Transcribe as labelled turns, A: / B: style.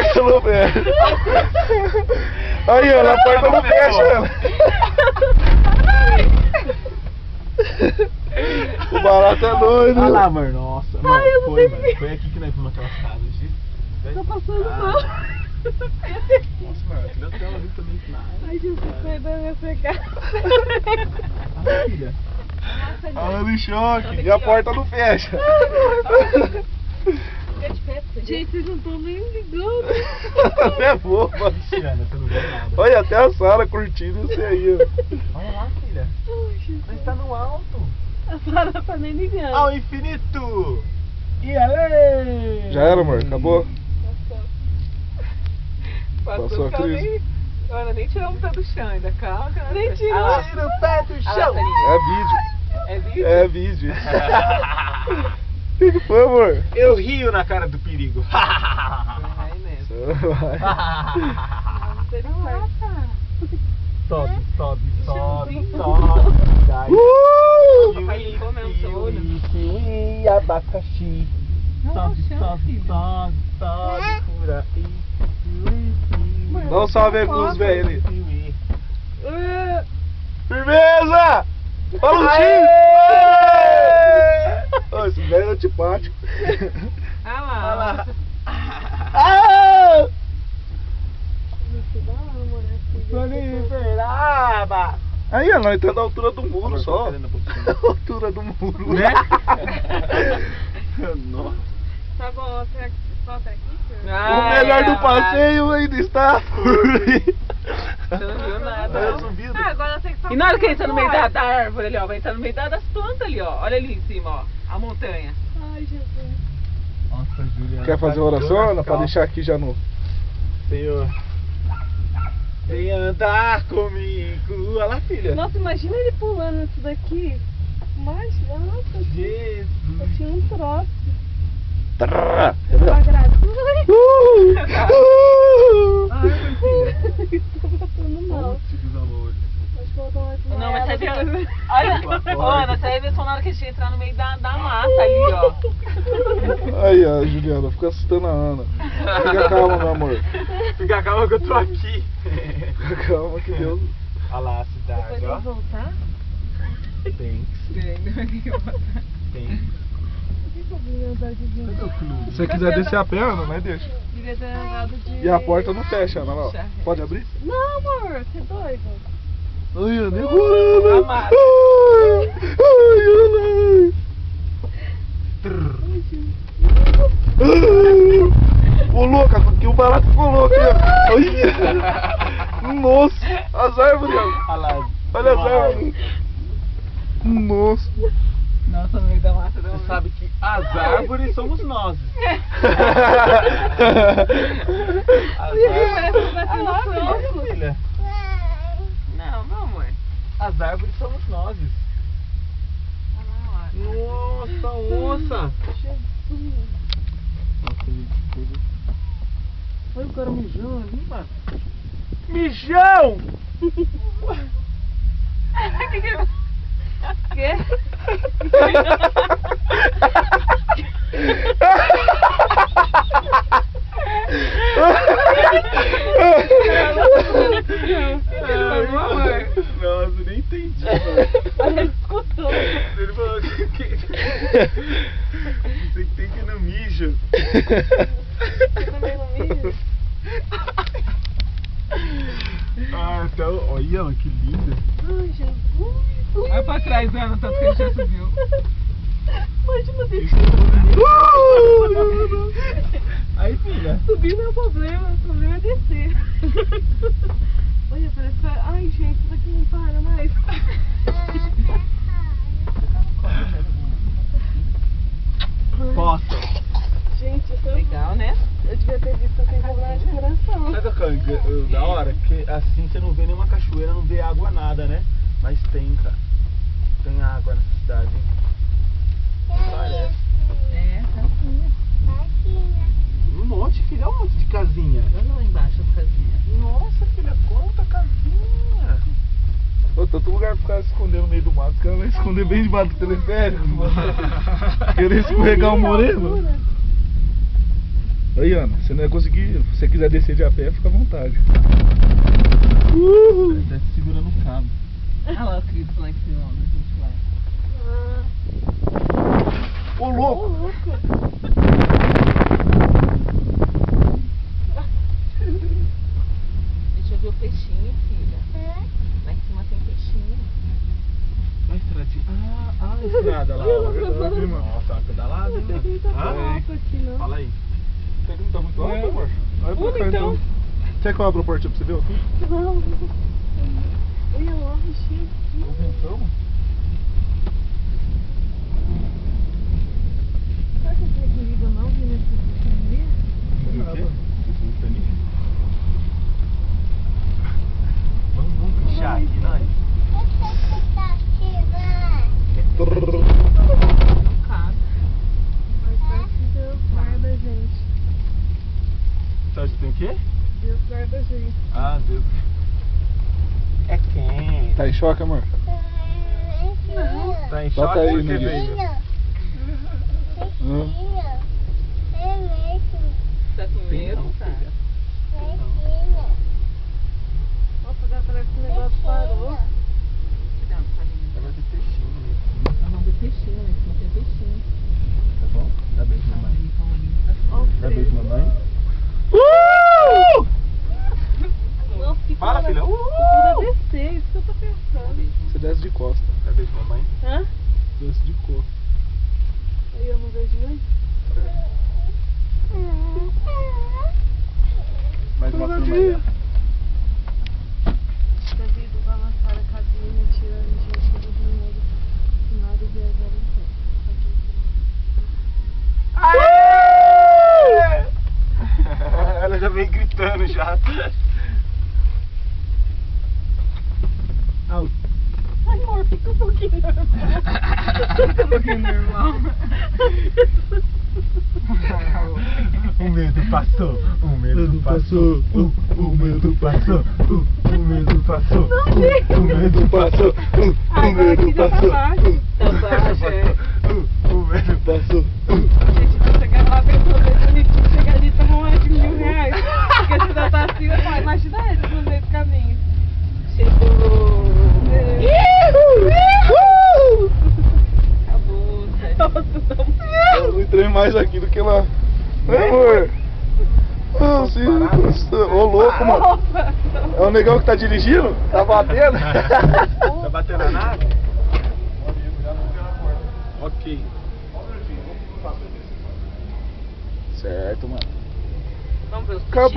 A: porta não fecha. Aí, Ana, a porta não fecha, Ana. O barato é doido.
B: Olha lá, amor. Nossa, amor.
C: Ai, eu não
B: Foi,
C: sei
B: mano. Foi aqui que nós fomos naquelas casas, Gi.
C: Tô passando mal.
B: Nossa, mano. Aquele hotel ali também.
C: Ai, Jesus, sai da minha pegada.
B: Ai, filha.
A: A Ana em choque. E a porta não fecha.
C: Gente, vocês não estão nem ligando.
A: Até é boba.
B: Cristiana, você não vê nada.
A: Olha até a Sara curtindo isso aí, ó.
B: Olha lá, filha.
C: Ai, Jesus.
B: Mas tá no alto.
C: A Sara tá nem ligando.
B: Ao infinito. E além.
A: Já era, amor? Acabou?
D: Passou
A: a crise.
D: Olha, nem tirou o pé do chão ainda, calma.
C: Nem tirou.
D: Ah lá.
B: Tira o pé do
D: Ah lá,
B: chão.
D: Sarinha.
A: É vídeo.
D: É vídeo?
A: É vídeo. O que foi, amor?
B: Eu rio na cara do perigo.
D: Vai nessa.
B: Sobe, sobe, sobe,
D: Chãozinho.
B: sobe. Dai.
D: Papai ficou mesmo, seu olho.
B: Kiwi, abacaxi.
D: Não,
B: Sobe,
D: chão,
B: sobe,
D: filho.
B: sobe, sobe por aí. Kiwi, kiwi.
A: Dá um salve aí pros velhos ali.
B: Kiwi.
A: Firmeza! Fala um Ô, esse velho é antipático.
D: Ah lá.
B: Olha lá. Floriberaba.
A: Aí, ó, nós estamos na altura do muro só.
B: Querendo um pouquinho.
A: A altura do muro.
B: Né? Nossa.
C: Tá bom, só até aqui?
A: O melhor do passeio ainda está por aí.
D: Você não viu nada.
A: É
D: não.
A: subido.
C: Ah, agora tem que só.
D: E na hora que ele entra no meio da árvore ali, ó, vai entrar no meio das plantas ali, ó. Olha ali em cima, ó. A montanha.
C: Ai, Jesus.
B: Nossa, Juliana.
A: Quer fazer oração, Ana? Pra deixar aqui já no...
B: Senhor, vem andar comigo. Olha lá, filha.
C: Nossa, imagina ele pulando isso daqui. Mas, nossa, eu
B: Jesus.
C: tinha um troço.
A: Trrr.
C: Quadrado.
B: Ai, minha filha.
C: Tô passando mal.
B: Putz, dos amores.
C: Acho que eu vou dar uma
D: Não, mas você
C: desmaiada.
D: viu. Olha, ô, Ana, você vai ver só na hora que a gente entrar no meio da mata ali, ó.
A: Aí, ó, Juliana, fica assustando a Ana. Fica calma, meu amor.
B: Fica calma que eu tô aqui.
A: Fica calma que Deus...
B: Olha lá a
C: Depois
B: cidade,
C: eu
B: ó.
C: vou voltar?
B: Tem. Tem.
C: Por que eu vim andar de vinho?
B: Cadê o clube?
A: Se você quiser descer a pé, Ana, nós deixa.
C: Devia ter andado de...
A: E a porta não fecha, Ana, ó. Pode abrir?
C: Não, amor, você é doido.
A: Ai, Ana, Ana.
D: Amado.
A: Ai, Ana. Ô, louca, que o barato ficou louco aí, ó. Ai. Nossa, as árvores, ó.
B: Olha lá.
A: Olha as árvores. Nossa.
D: Nossa, no meio da mata deu
B: Você sabe que as árvores somos nós. As árvores.
C: Olha lá,
B: Olha, filha.
D: Não, meu amor.
B: As árvores somos nós. Nossa, onça. Nossa, gente. Olha o cara mijando ali, mano. Mijão!
C: Quê?
B: Nossa, nem entendi, mano.
C: Ele escutou.
B: Ele falou que você tem que ir no mijo.
C: Também não mija.
B: Ah, então, olha, que linda.
C: Ai, Jesus.
D: Vai pra trás, Ana, tanto que a gente já subiu.
C: Imagina
B: Aí, filha.
C: subir não é o problema é descer. Olha, parece que... Ai, gente, isso aqui não para mais.
B: Posso.
C: Gente, isso
D: Legal, né?
C: eu devia ter visto sem problema de coração.
B: Sabe o que é da hora? Que assim você não vê nenhuma cachoeira, não vê água, nada, né? Mas tem, cara. Tem água nessa cidade, hein? Parece.
D: É, tá assim.
B: Um monte, filha. Olha um monte de casinha.
D: Olha lá embaixo as casinhas.
B: Nossa, filha, quanta casinha.
A: Ô, tanto lugar pra ficar se esconder no meio do mato, os caras vão esconder bem debaixo do teleférico. Querer escorregar o moreno. Aí, Ana, você não ia conseguir. Se você quiser descer de a pé, fica à vontade.
B: Ele tá te segurando o cabo.
D: Olha lá o Cristo lá em cima, onde a gente vai.
A: Ô,
C: Ô,
A: louco!
C: louco.
D: Deixa eu ver o peixinho, filha. Lá em cima tem peixinho.
B: A estradinha. Ah, a estrada lá.
C: Ela
B: Ó.
C: pedalando.
B: Nossa, uma pedalada, hein?
C: Não tá
B: Ah,
C: alto aqui, não.
B: fala aí.
A: Você não tá muito alto,
C: É.
A: amor? Vai pra
C: Vamos
A: cá,
C: então.
A: Quer que eu abra a porta pra você ver aqui?
C: Não. Olha lá, bichinho.
A: Tô ventando.
C: Será que eu tenho perigo não vir nessa pequenininha?
A: O quê?
B: Vamos puxar aqui, nós.
D: Cara,
C: Mas parece que Deus guarda a gente.
B: Você acha que tem o quê?
C: Deus guarda a gente.
B: Ah, Deus. É quem?
A: Tá em choque, amor?
B: Tá em
A: Bota
B: choque
A: aí
B: porque
A: no
B: veio.
D: tá com medo,
B: Não,
D: cara?
B: filha.
C: Nossa, agora parece que o negócio parou.
D: Cuidado, Sarinha.
B: Agora tem peixinho ali.
D: Ah, não, tem peixinho, lá em cima tem peixinho.
B: Tá bom? Dá beijo, mamãe.
C: Ó o
B: Dá beijo,
C: freio.
B: mamãe.
C: Nossa, que
B: Fala,
C: cara.
B: filha.
C: Eu vou descer, isso que eu tô pensando.
A: Você desce de costa.
B: Dá beijo, mamãe.
C: Hã?
A: Desce de costa.
C: Aí eu não vejo nem.
B: Mais uma turma aí.
C: Devido a lançar a cabine, tirando gente do dinheiro. Nada viajar em pé.
B: Ela já vem gritando já. Au.
C: Ai, amor, fica um pouquinho normal.
D: Fica um pouquinho normal.
B: O medo passou, o medo passou, o medo passou, o medo passou, o medo passou,
C: Agora aqui já tá baixo.
D: Tá baixo, é.
B: o medo passou.
C: Gente, vai chegar lá, vem pro bonitinho, chegar ali e tomar um de R$1.000. Porque se não tá assim, eu falo, imagina eles no meio do caminho.
D: Chegou.
C: É.
D: Acabou, Sarinha.
C: Nossa, tá muito...
A: Eu não entrei mais aqui do que lá. Né, amor? Ah, sim. Ô, louco, mano.
C: Nossa.
A: É o negão que tá dirigindo? Tá batendo?
B: Tá batendo na nave? Ok.
A: Certo, mano.
D: Vamos ver os
A: Acabou.